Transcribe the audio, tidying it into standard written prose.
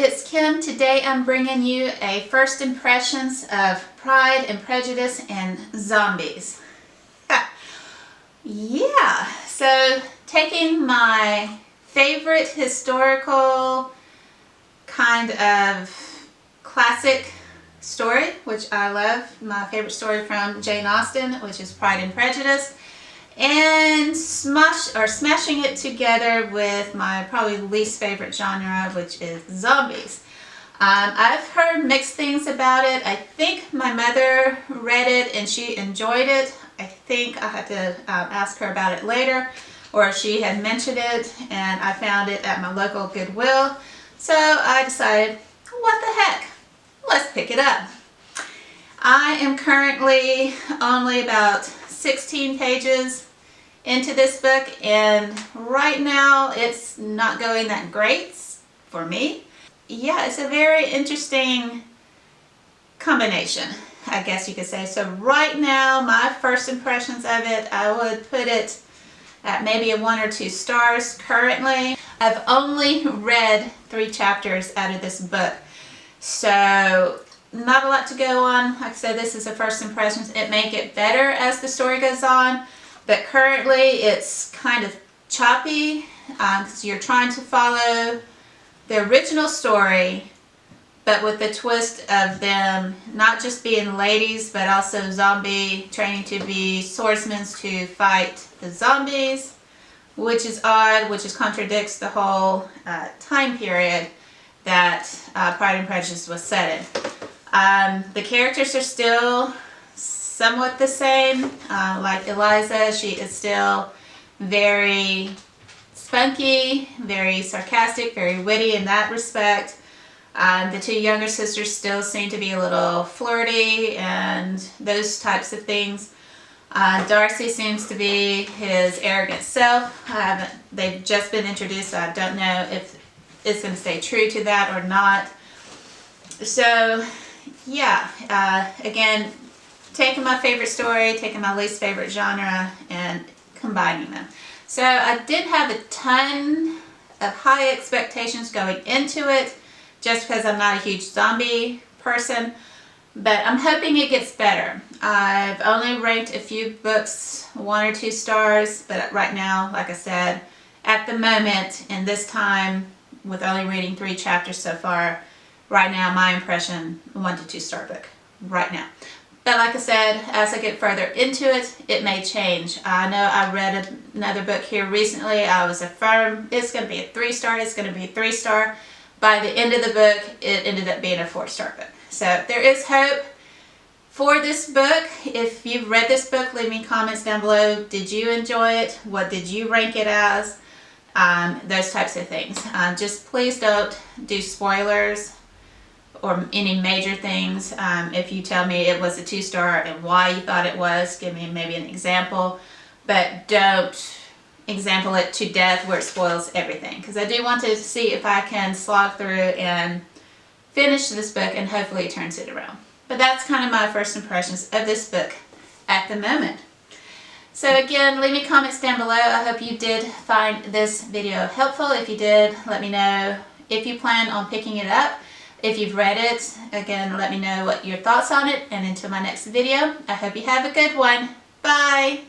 it's Kim. Today I'm bringing you a first impressions of Pride and Prejudice and zombies. Yeah, so taking my favorite historical kind of classic story, which I love, my favorite story from Jane Austen, which is Pride and Prejudice, and smashing it together with my probably least favorite genre, which is zombies. I've heard mixed things about it. I think my mother read it and she enjoyed it. I think I had to ask her about it later, or she had mentioned it and I found it at my local Goodwill. So I decided, what the heck, let's pick it up. I am currently only about 16 pages into this book, and right now it's not going that great for me. Yeah, it's a very interesting combination, I guess you could say. So right now, my first impressions of it, I would put it at maybe a 1 or 2 stars currently. I've only read 3 chapters out of this book, so not a lot to go on. Like I said, this is a first impressions. It may get better as the story goes on, but currently it's kind of choppy because you're trying to follow the original story, but with the twist of them not just being ladies, but also zombie training to be swordsmen to fight the zombies, which is odd, which contradicts the whole time period that Pride and Prejudice was set in. The characters are still somewhat the same. Like Eliza, she is still very spunky, very sarcastic, very witty in that respect. The 2 younger sisters still seem to be a little flirty and those types of things. Darcy seems to be his arrogant self. They've just been introduced, so I don't know if it's going to stay true to that or not. So yeah, again, taking my favorite story, taking my least favorite genre, and combining them. So I did have a ton of high expectations going into it, just because I'm not a huge zombie person, but I'm hoping it gets better. I've only ranked a few books 1 or 2 stars, but right now, like I said, at the moment, in this time, with only reading 3 chapters so far, right now my impression, 1 to 2 star book, right now. But like I said, as I get further into it, it may change. I know I read another book here recently. I was affirmed it's going to be a 3 star, it's going to be a 3 star. By the end of the book, it ended up being a 4 star book. So there is hope for this book. If you've read this book, leave me comments down below. Did you enjoy it? What did you rank it as? Those types of things. Just please don't do spoilers or any major things. If you tell me it was a 2 star and why you thought it was, give me maybe an example, but don't example it to death where it spoils everything, because I do want to see if I can slog through and finish this book and hopefully it turns it around. But that's kind of my first impressions of this book at the moment. So again, leave me comments down below. I hope you did find this video helpful. If you did, let me know if you plan on picking it up. If you've read it, again, let me know what your thoughts on it. And until my next video, I hope you have a good one. Bye!